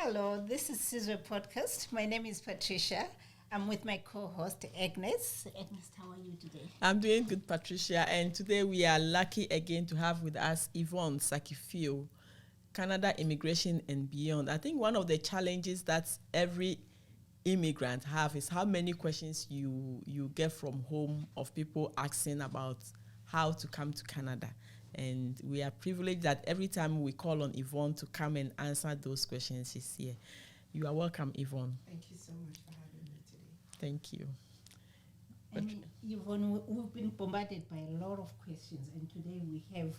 Hello, this is Sizwe podcast. My name is Patricia. I'm with my co-host Agnes. Agnes, how are you today? I'm doing good, Patricia. And today we are lucky again to have with us Yvonne Sakifio, Canada Immigration and Beyond. I think one of the challenges that every immigrant have is how many questions you get from home of people asking about how to come to Canada. And we are privileged that every time we call on Yvonne to come and answer those questions, she's here. You are welcome, Yvonne. Thank you so much for having me today. Thank you. And Yvonne, we've been bombarded by a lot of questions, and today we have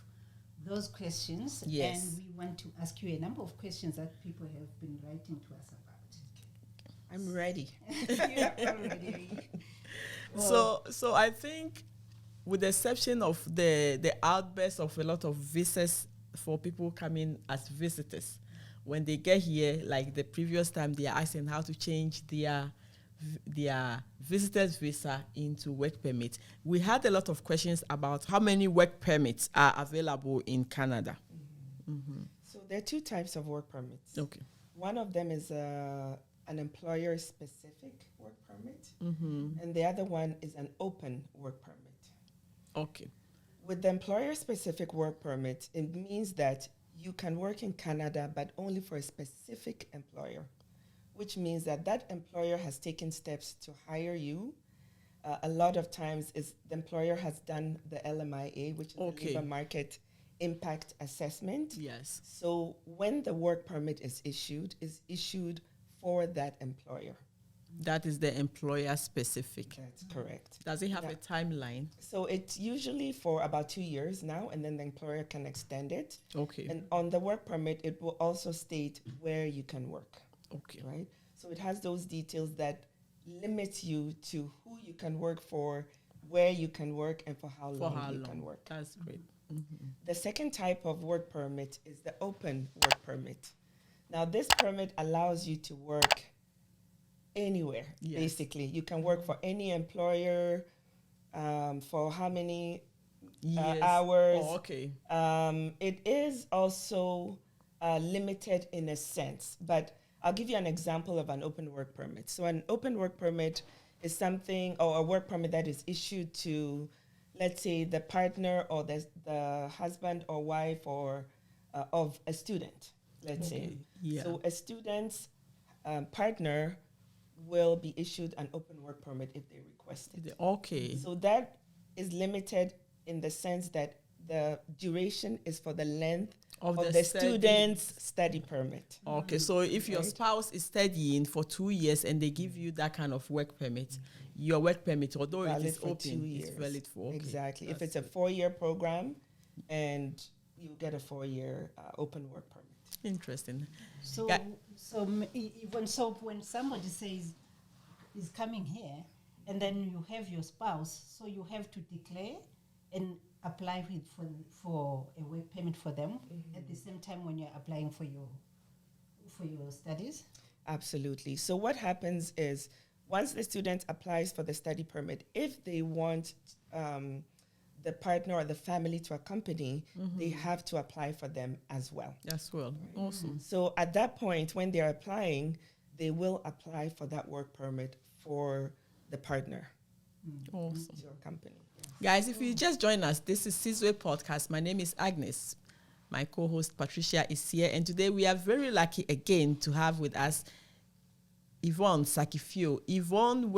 those questions. Yes. And we want to ask you a number of questions that people have been writing to us about. I'm ready. You're ready. So I think, with the exception of the outburst of a lot of visas for people coming as visitors, when they get here, like the previous time, they are asking how to change their visitor's visa into work permit. We had a lot of questions about how many work permits are available in Canada. So there are two types of work permits. Okay. One of them is an employer-specific work permit, and the other one is an open work permit. Okay. With the employer-specific work permit, it means that you can work in Canada, but only for a specific employer, which means that that employer has taken steps to hire you. A lot of times the employer has done the LMIA, which is the labor market impact assessment. Yes. So when the work permit is issued for that employer. That is the employer specific. That's correct. Does it have a timeline? So it's usually for about 2 years now, and then the employer can extend it. Okay. And on the work permit, it will also state where you can work. Okay. Right? So it has those details that limit you to who you can work for, where you can work, and for how long you can work. That's great. The second type of work permit is the open work permit. Now, this permit allows you to work anywhere, basically. You can work for any employer for how many hours. Oh, okay. It is also limited in a sense, but I'll give you an example of an open work permit. So an open work permit is something, or a work permit that is issued to, let's say, the partner or the husband or wife or of a student, let's say. Yeah. So a student's partner will be issued an open work permit if they request it. Okay. So that is limited in the sense that the duration is for the length of the student's study permit. Okay, so if your spouse is studying for 2 years and they give you that kind of work permit, your work permit, although it is open, 2 years. it's valid for. Okay. Exactly. If it's a 4-year program, and you get a 4-year open work permit. Interesting. So when somebody says is coming here, and then you have your spouse, so you have to declare and apply for a work permit for them at the same time when you're applying for your studies? Absolutely. So what happens is, once the student applies for the study permit, if they want the partner or the family to accompany, they have to apply for them as well. As well. Awesome. So at that point, when they're applying, they will apply for that work permit for the partner Awesome. to accompany. Guys, if you just join us, this is Sizwe podcast. My name is Agnes. My co-host Patricia is here, and today we are very lucky again to have with us Yvonne Sakifio. Yvonne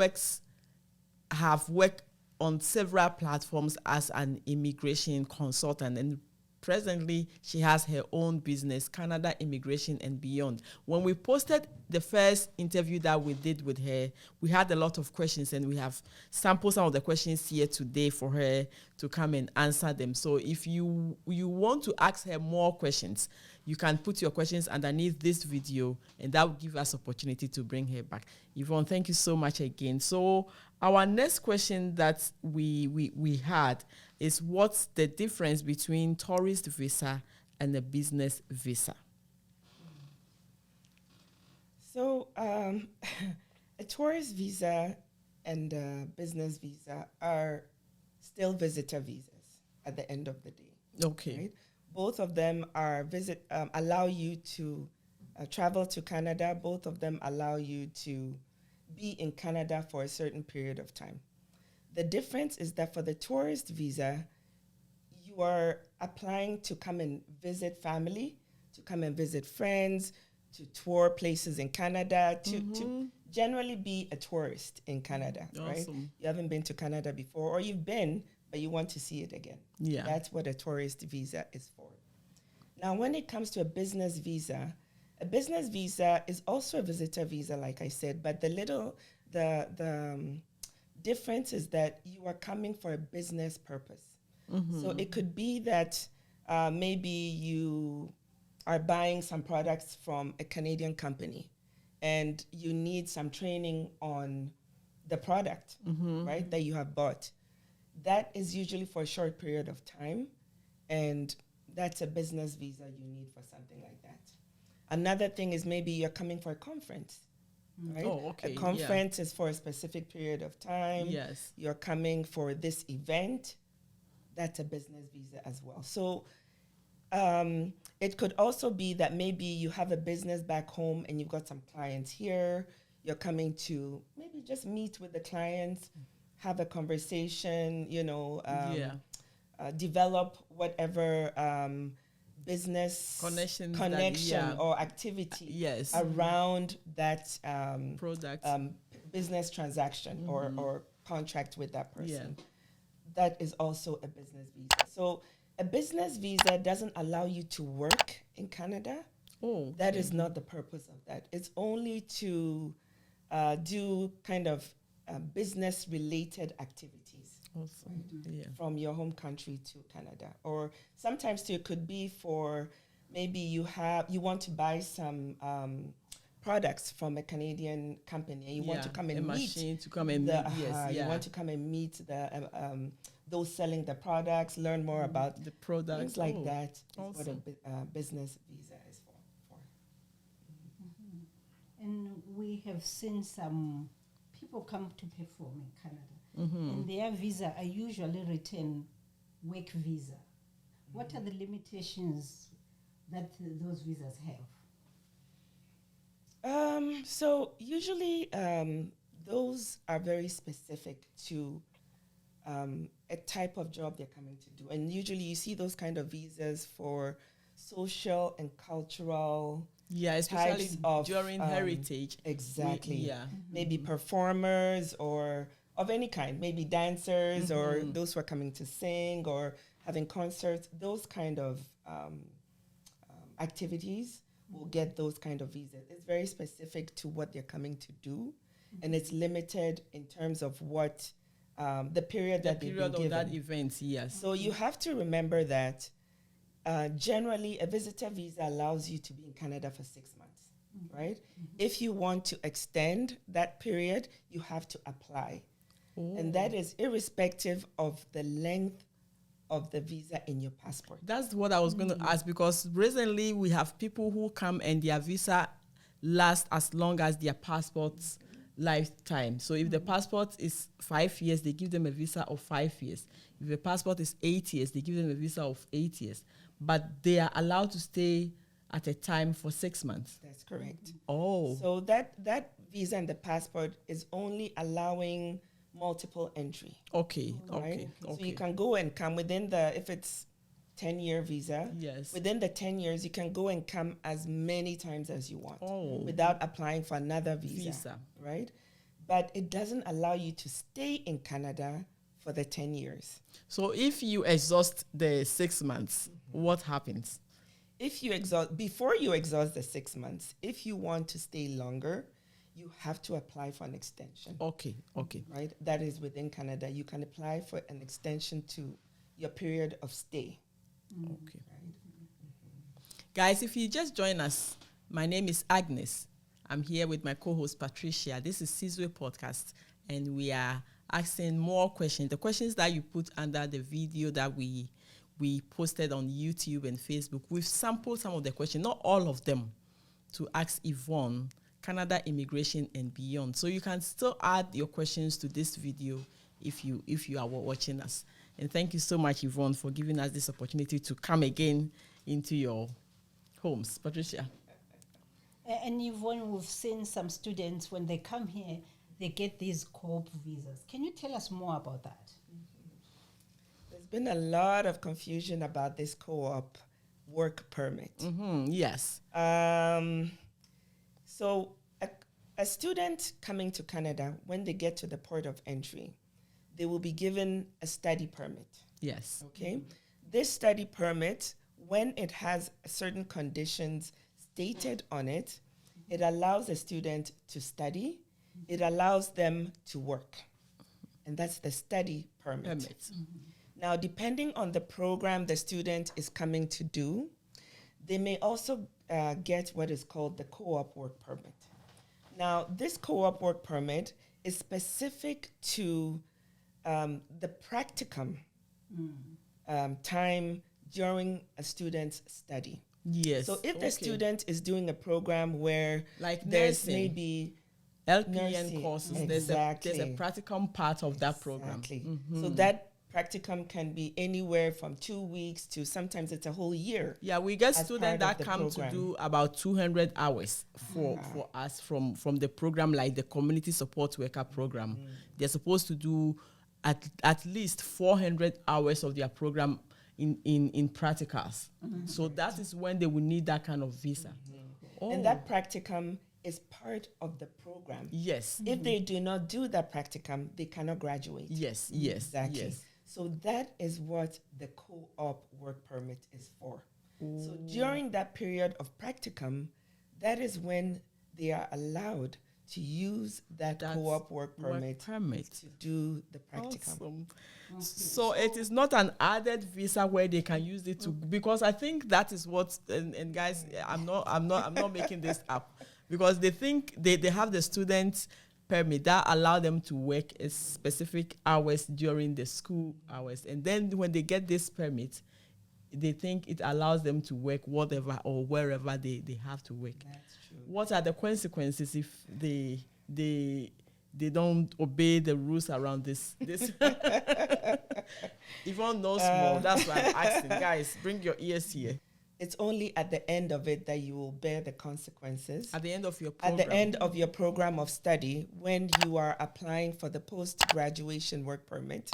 have worked on several platforms as an immigration consultant, and presently she has her own business, Canada Immigration and Beyond. When we posted the first interview that we did with her, we had a lot of questions, and we have sampled some of the questions here today for her to come and answer them. So if you want to ask her more questions, you can put your questions underneath this video, and that will give us opportunity to bring her back. Yvonne, thank you so much again. So our next question that we had is, what's the difference between tourist visa and a business visa? So a tourist visa and a business visa are still visitor visas at the end of the day. Okay. Right? Both of them are allow you to travel to Canada, both of them allow you to be in Canada for a certain period of time. The difference is that for the tourist visa, you are applying to come and visit family, to come and visit friends, to tour places in Canada, to generally be a tourist in Canada, right? You haven't been to Canada before, or you've been, but you want to see it again. Yeah. That's what a tourist visa is for. Now, when it comes to a business visa is also a visitor visa, like I said, but the difference is that you are coming for a business purpose. So it could be that maybe you are buying some products from a Canadian company and you need some training on the product, right, that you have bought. That is usually for a short period of time, and that's a business visa you need for something like that. Another thing is maybe you're coming for a conference, right? Oh, okay. A conference is for a specific period of time. Yes. You're coming for this event. That's a business visa as well. So it could also be that maybe you have a business back home and you've got some clients here. You're coming to maybe just meet with the clients, have a conversation, develop whatever business connection or activity around that product, business transaction or contract with that person. That is also a business visa. So a business visa doesn't allow you to work in Canada. That is not the purpose of that. It's only to do kind of business-related activities from your home country to Canada. Or sometimes too, it could be for maybe you want to buy some products from a Canadian company and you want to come and meet you want to come and meet the those selling the products, learn more about the products, things like that. Is what a business visa is for. And we have seen some people come to perform in Canada, and their visa are usually written work visa. What are the limitations that those visas have? So usually those are very specific to a type of job they're coming to do. And usually you see those kind of visas for social and cultural especially during heritage. Exactly. Maybe performers or of any kind, maybe dancers or those who are coming to sing or having concerts, those kind of activities will get those kind of visas. It's very specific to what they're coming to do, and it's limited in terms of what the period that they've been given. That event, yes. So you have to remember that generally a visitor visa allows you to be in Canada for 6 months, right? If you want to extend that period, you have to apply. And that is irrespective of the length of the visa in your passport. That's what I was going to ask, because recently we have people who come and their visa lasts as long as their passport's lifetime. So if the passport is 5 years, they give them a visa of 5 years. If the passport is 8 years, they give them a visa of 8 years. But they are allowed to stay at a time for 6 months. That's correct. So that visa and the passport is only allowing multiple entry. Okay. So you can go and come within if it's 10-year visa, within the 10 years, you can go and come as many times as you want without applying for another visa, right? But it doesn't allow you to stay in Canada for the 10 years. So if you exhaust the 6 months, what happens? Before you exhaust the 6 months, if you want to stay longer, you have to apply for an extension. Okay. Right? That is within Canada. You can apply for an extension to your period of stay. Okay. Guys, if you just join us, my name is Agnes. I'm here with my co-host Patricia. This is Sizwe Podcast, and we are asking more questions. The questions that you put under the video that we posted on YouTube and Facebook. We've sampled some of the questions, not all of them, to ask Yvonne, Canada Immigration and Beyond. So you can still add your questions to this video if you are watching us. And thank you so much, Yvonne, for giving us this opportunity to come again into your homes. Patricia. And Yvonne, we've seen some students, when they come here, they get these co-op visas. Can you tell us more about that? There's been a lot of confusion about this co-op work permit. Yes. So a student coming to Canada, when they get to the port of entry, they will be given a study permit. Yes. Okay. This study permit, when it has certain conditions stated on it, it allows a student to study. It allows them to work. And that's the study permit. Now, depending on the program the student is coming to do, they may also get what is called the co-op work permit. Now, this co-op work permit is specific to the practicum time during a student's study. Yes. So if the student is doing a program where like there's nursing, maybe LPN nursing, courses, exactly. there's a practicum part of that program. So that practicum can be anywhere from 2 weeks to sometimes it's a whole year. Yeah, we get as students part of that the come program. to do about 200 hours for us from the program, like the community support worker program. They're supposed to do at least 400 hours of their program in practicals. So that is when they will need that kind of visa. And that practicum is part of the program. Yes. If they do not do that practicum, they cannot graduate. Yes. Exactly. Yes. So that is what the co-op work permit is for. So during that period of practicum, that is when they are allowed to use that co-op work permit to do the practicum. Awesome. So it is not an added visa where they can use it to, because I think that is what, and guys, I'm not making this up, because they think they have the student permit that allow them to work a specific hours during the school hours, and then when they get this permit, they think it allows them to work whatever or wherever they have to work. That's true. What are the consequences if they don't obey the rules around this? Yvonne knows more. That's why I'm asking. Guys, bring your ears here. It's only at the end of it that you will bear the consequences. At the end of your program. At the end of your program of study, when you are applying for the post-graduation work permit,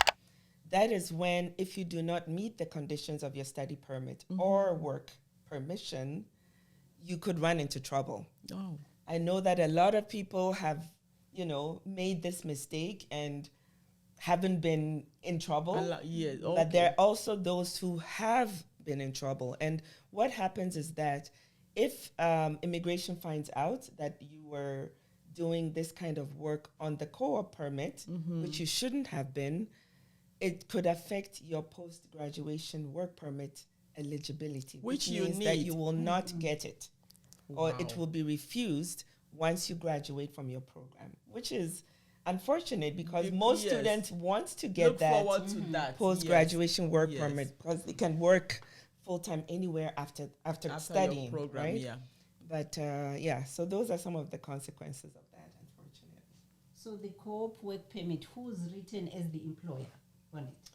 that is when, if you do not meet the conditions of your study permit or work permission, you could run into trouble. Oh. I know that a lot of people have, made this mistake and haven't been in trouble. But there are also those who have been in trouble. And what happens is that if immigration finds out that you were doing this kind of work on the co-op permit, which you shouldn't have been, it could affect your post-graduation work permit eligibility, which means that you will not get it, or it will be refused once you graduate from your program, which is unfortunate because most students want to get that post-graduation work permit because they can work full-time anywhere after studying, program, right? Yeah. But so those are some of the consequences of that, unfortunately. So the co-op work permit, who's written as the employer on it?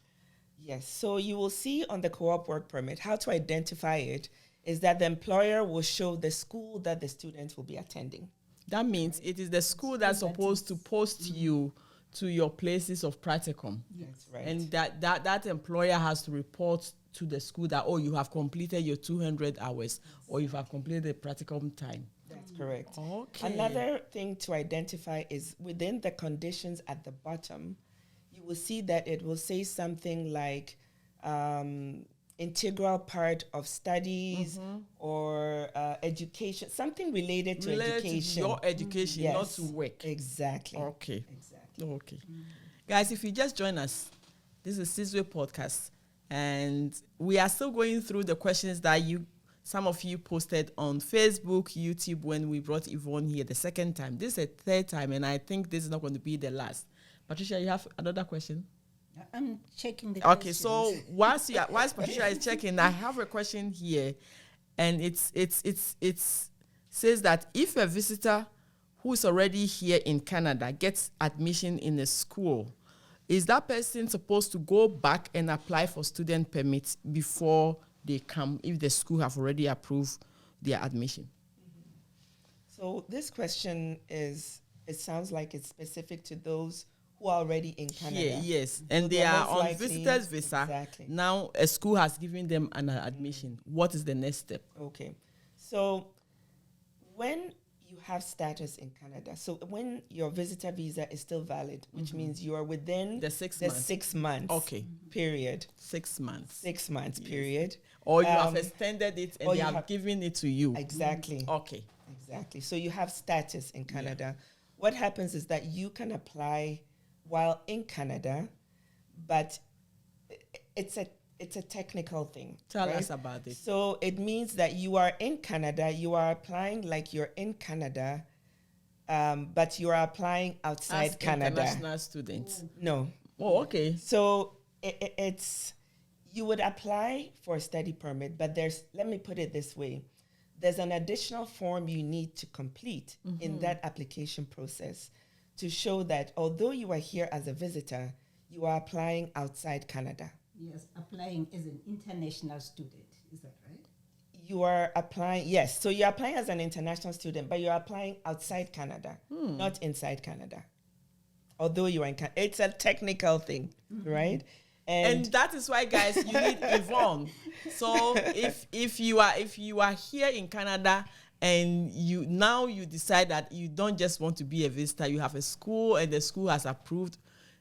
Yes, so you will see on the co-op work permit, how to identify it is that the employer will show the school that the students will be attending. That means it is the school that's supposed to post you to your places of practicum. That's right. And that employer has to report to the school that, you have completed your 200 hours or you have completed the practicum time. That's correct. Okay. Another thing to identify is within the conditions at the bottom, you will see that it will say something like integral part of studies or education, something related to education. To your education, not to work. Exactly. Okay. Exactly. Okay. Guys, if you just join us, this is Sizwe Podcast, and we are still going through the questions that some of you posted on Facebook, YouTube, when we brought Yvonne here the second time. This is a third time, and I think this is not going to be the last. Patricia, you have another question? I'm checking the Okay, questions. so whilst Patricia is checking, I have a question here, and it says that if a visitor who is already here in Canada gets admission in a school, is that person supposed to go back and apply for student permits before they come if the school have already approved their admission? So this question it sounds like it's specific to those who are already in Canada. Here, yes. And So they they're are most on likely- visitor's visa. Exactly. Now a school has given them an admission. What is the next step? Okay. So when you have status in Canada, so when your visitor visa is still valid, which means you are within The 6 the months. 6 months Okay. period, 6 months. 6 months Yes. period. Or you have Um, extended it and or they you have have- given it to you. Exactly. Okay. Exactly. So you have status in Canada. What happens is that you can apply while in Canada, but it's a technical thing. Tell right? us about it. So it means that you are in Canada, you are applying like you're in Canada, but you are applying outside As Canada. international students. No. Oh, okay. So it's you would apply for a study permit, but let me put it this way. There's an additional form you need to complete in that application process to show that although you are here as a visitor, you are applying outside Canada. Yes, applying as an international student. Is that right? You are applying, yes. So you're applying as an international student, but you're applying outside Canada, not inside Canada. Although you are in Canada. It's a technical thing, right? And that is why, guys, you need Yvonne. So if you are here in Canada and you decide that you don't just want to be a visitor, you have a school and the school has approved.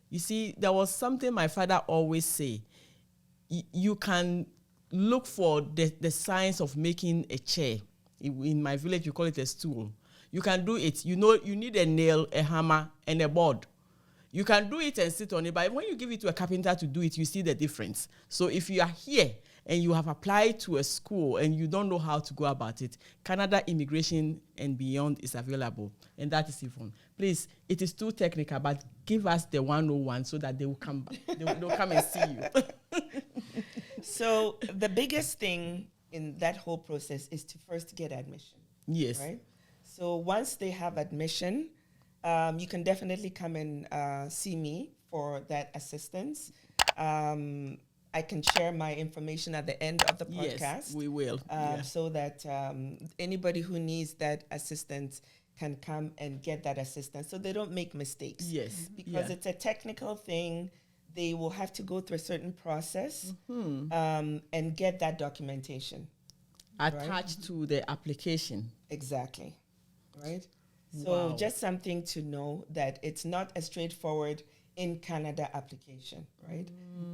You see, there was something my father always say. You can look for the science of making a chair. In my village, you call it a stool. You can do it. You need a nail, a hammer, and a board. You can do it and sit on it, but when you give it to a carpenter to do it, you see the difference. So if you are here and you have applied to a school and you don't know how to go about it, Canada Immigration and Beyond is available, and that is Yvonne. Please, it is too technical, but give us the 101 so that they will come back. They'll come and see you. So the biggest thing in that whole process is to first get admission. Yes. Right? So once they have admission, you can definitely come and see me for that assistance. I can share my information at the end of the podcast. Yes, we will. So that anybody who needs that assistance can come and get that assistance so they don't make mistakes. Yes. Because it's a technical thing. They will have to go through a certain process and get that documentation. Attached to the application. Exactly. Right? So Wow. just something to know that it's not a straightforward in Canada application, right?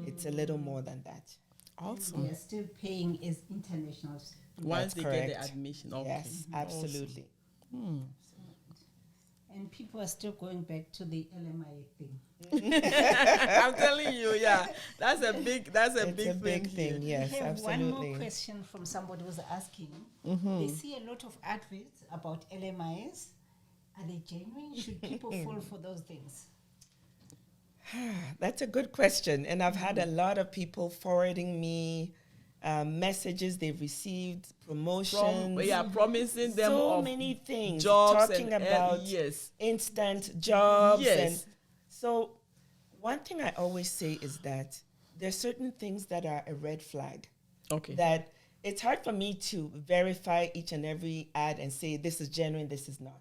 It's a little more than that. Awesome. We are still paying as international students. Once That's they get the correct. admission. Okay. Yes, absolutely. And people are still going back to the LMIA thing. I'm telling you, yeah. That's a big It's a big here. thing, yes, we have absolutely. one more question from somebody who's asking. They see a lot of adverts about LMIs. Are they genuine? Should people fall for those things? That's a good question. And I've had a lot of people forwarding me messages they've received, promotions. Promising them so of many things. jobs Talking and about yes. instant jobs. Yes. And so one thing I always say is that there's certain things that are a red flag. Okay. That it's hard for me to verify each and every ad and say this is genuine, this is not.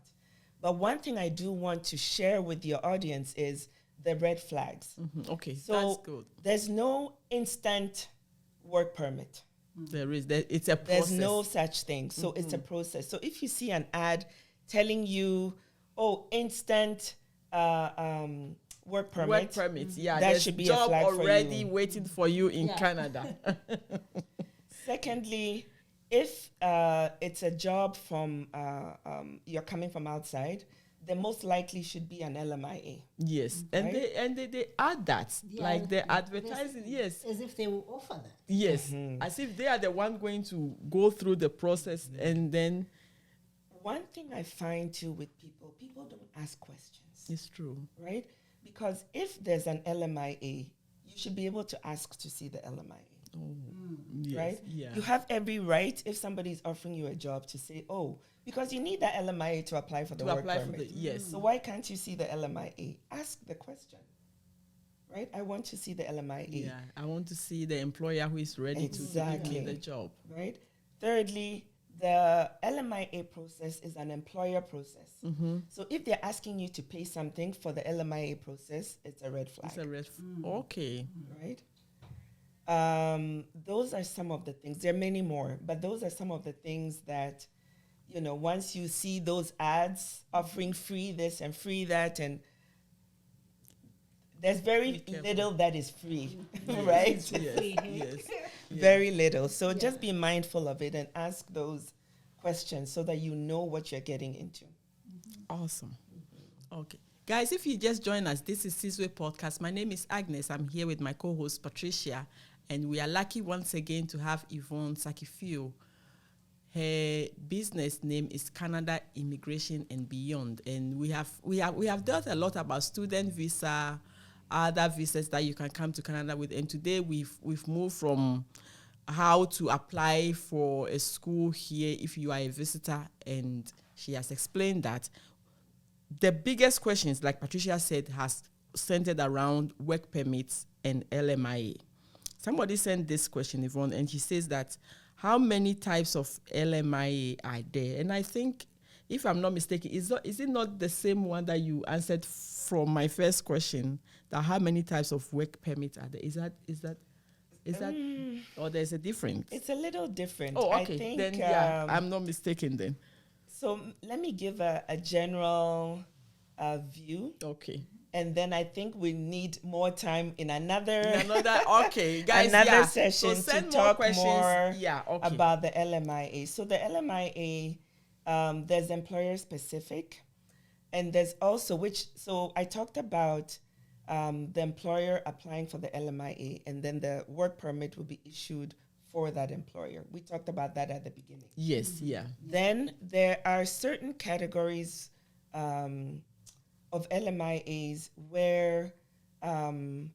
But one thing I do want to share with your audience is the red flags. Okay. So that's good. there's no instant work permit. There is. It's a process. There's no such thing. So it's a process. So if you see an ad telling you, oh, instant work permit. Work permits. Yeah. That There's should be a job flag for already you. waiting for you in Yeah. Canada. Secondly, if it's a job from you're coming from outside, then most likely should be an LMIA. Yes. Right? And they add that. Yeah, Like they're yes. advertising. Yes. As if they will offer that. Yes. As if they are the one going to go through the process and then One thing I find too with people don't ask questions, it's true. right? Because if there's an LMIA, you should be able to ask to see the LMIA. Yes. Right? Yeah. You have every right if somebody is offering you a job to say, oh, because you need that LMIA to apply for the to work apply for permit. the yes. So why can't you see the LMIA? Ask the question, right? I want to see the LMIA, Yeah. I want to see the employer who is ready to give Exactly. me the job. right? Thirdly, The LMIA process is an employer process. So if they're asking you to pay something for the LMIA process, it's a red flag. It's a red okay. Right? Those are some of the things. There are many more, but those are some of the things that, once you see those ads offering free this and free that, and there's very little that is free, right? Yes. Very little. So just be mindful of it and ask those questions so that you know what you're getting into. Awesome. Okay. Guys, if you just joined us, this is Sizwe Podcast. My name is Agnes. I'm here with my co-host Patricia, and we are lucky once again to have Yvonne Sakifio. Her business name is Canada Immigration and Beyond, and we have dealt a lot about student visa, other visas that you can come to Canada with, and today we've moved from how to apply for a school here if you are a visitor, and she has explained that the biggest questions, like Patricia said, has centered around work permits and LMIA. Somebody sent this question, Yvonne, and she says that how many types of LMIA are there? And I think, if I'm not mistaken, is it not the same one that you answered from my first question, that how many types of work permits are there? Is that or there's a difference? It's a little different. Oh, okay. I think, then I'm not mistaken then. So let me give a general view. Okay. And then I think we need more time in another okay, guys, session to talk more about the LMIA. So the LMIA, there's employer specific, and there's also so I talked about the employer applying for the LMIA, and then the work permit will be issued for that employer. We talked about that at the beginning. Yes, yeah. Then there are certain categories of LMIAs where the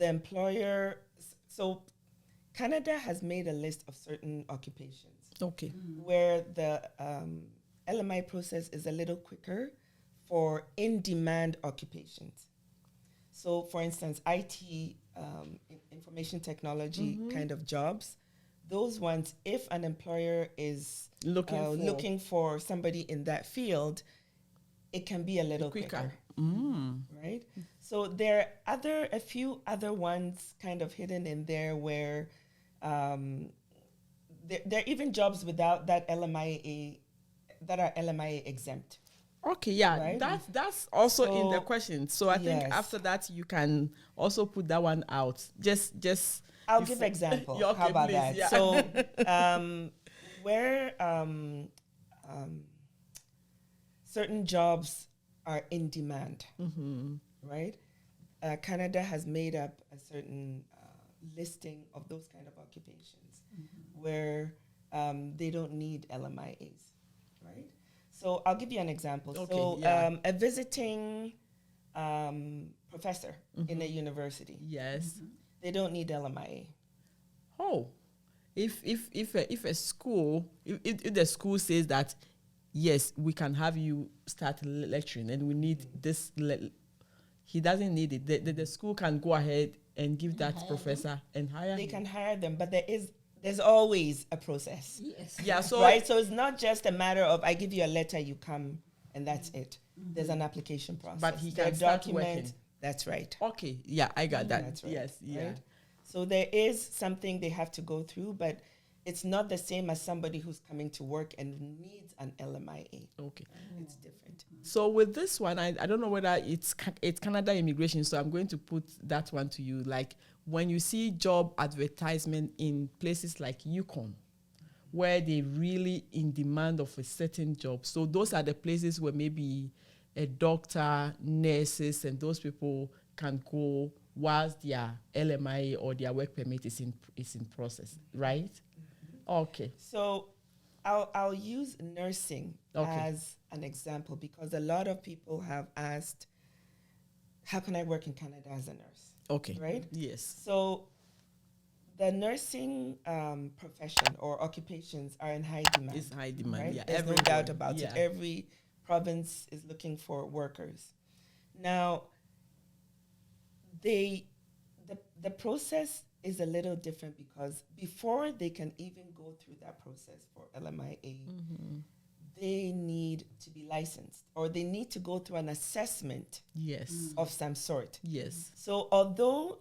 employer, so Canada has made a list of certain occupations. Okay. Where the LMI process is a little quicker for in-demand occupations. So for instance, IT, information technology kind of jobs, those ones, if an employer is looking for somebody in that field, it can be a little quicker. Right? So there are a few other ones kind of hidden in there where there are even jobs without that LMIA, that are LMIA exempt. Okay, yeah, right? that's also in the question. So I think after that you can also put that one out. Just I'll give example. Okay, how about please, that? Yeah. So where certain jobs are in demand, right? Canada has made up a certain listing of those kind of occupations where they don't need LMIAs, right? So I'll give you an example. Okay, so a visiting professor in a university, yes, they don't need LMIA. Oh, if a school, if the school says that yes, we can have you start lecturing and we need this, he doesn't need it. The school can go ahead and give that professor and hire They him. can hire them, but there's always a process. Yes. Yeah, so Right? So it's not just a matter of I give you a letter, you come, and that's it. There's an application process. But he There can are start documents. working. That's right. Okay, yeah, I got that. That's right. Yes, yeah. Right? So there is something they have to go through, but it's not the same as somebody who's coming to work and needs an LMIA. Okay. It's different. So with this one, I don't know whether it's Canada Immigration, so I'm going to put that one to you. Like when you see job advertisement in places like Yukon, where they really in demand of a certain job. So those are the places where maybe a doctor, nurses, and those people can go whilst their LMIA or their work permit is in process, right? Okay. So I'll use nursing as an example because a lot of people have asked, how can I work in Canada as a nurse? Okay. Right? Yes. So the nursing profession or occupations are in high demand. It's high demand, right? yeah. There's no Everywhere. doubt about Yeah. it. Every province is looking for workers. Now, the process is a little different because before they can even go through that process for LMIA, they need to be licensed or they need to go through an assessment Yes. of some sort. Yes. So although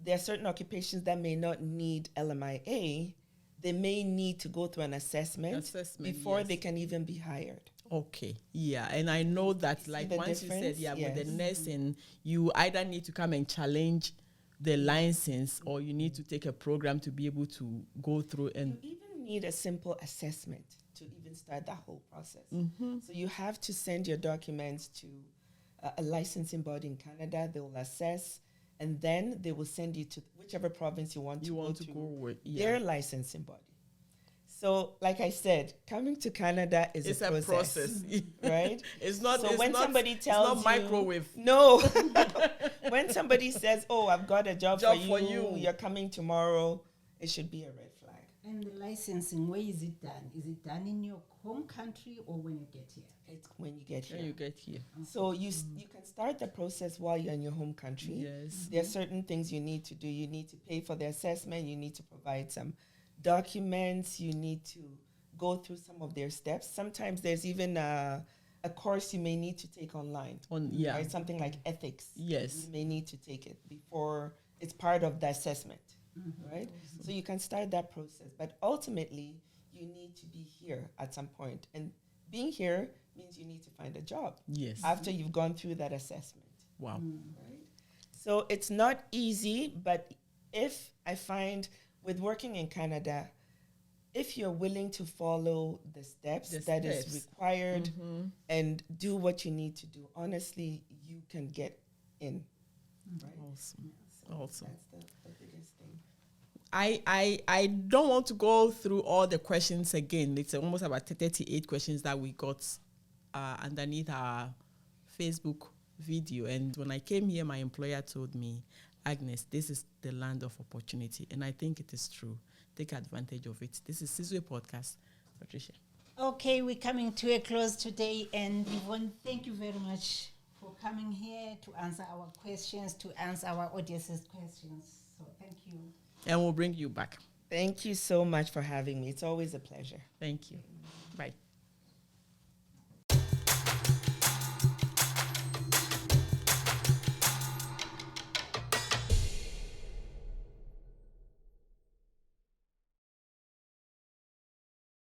there are certain occupations that may not need LMIA, they may need to go through an assessment before yes. they can even be hired. Okay. Yeah. And I know that, like, the once you said, difference? with the Yes. nursing, you either need to come and challenge the license or you need to take a program to be able to go through and. You even need a simple assessment to even start that whole process. So you have to send your documents to a licensing body in Canada. They will assess, and then they will send you to whichever province you want to go with. their licensing body. So, like I said, coming to Canada is It's a process, right? It's not. So it's when not, somebody it's tells not you, microwave. no, when somebody says, "Oh, I've got a job for you. You're coming tomorrow," it should be a red flag. And the licensing, where is it done? Is it done in your home country or when you get here? It's when you get here. When you get here. So you can start the process while you're in your home country. Yes. There are certain things you need to do. You need to pay for the assessment. You need to provide some documents. You need to go through some of their steps. Sometimes there's even a course you may need to take online. Right? Something like ethics. Yes. You may need to take it before it's part of the assessment. Right? So you can start that process. But ultimately, you need to be here at some point. And being here means you need to find a job. Yes. After you've gone through that assessment. Wow. Right? So it's not easy, but if I find with working in Canada, if you're willing to follow the steps that is required and do what you need to do, honestly, you can get in. Right? Awesome. So Awesome. That's the biggest thing. I don't want to go through all the questions again. It's almost about 38 questions that we got underneath our Facebook video. And when I came here, my employer told me, Agnes, this is the land of opportunity. And I think it is true. Take advantage of it. This is Sizwe Podcast. Patricia. Okay, we're coming to a close today. And Yvonne, thank you very much for coming here to answer our questions, to answer our audience's questions. So thank you. And we'll bring you back. Thank you so much for having me. It's always a pleasure. Thank you. Bye.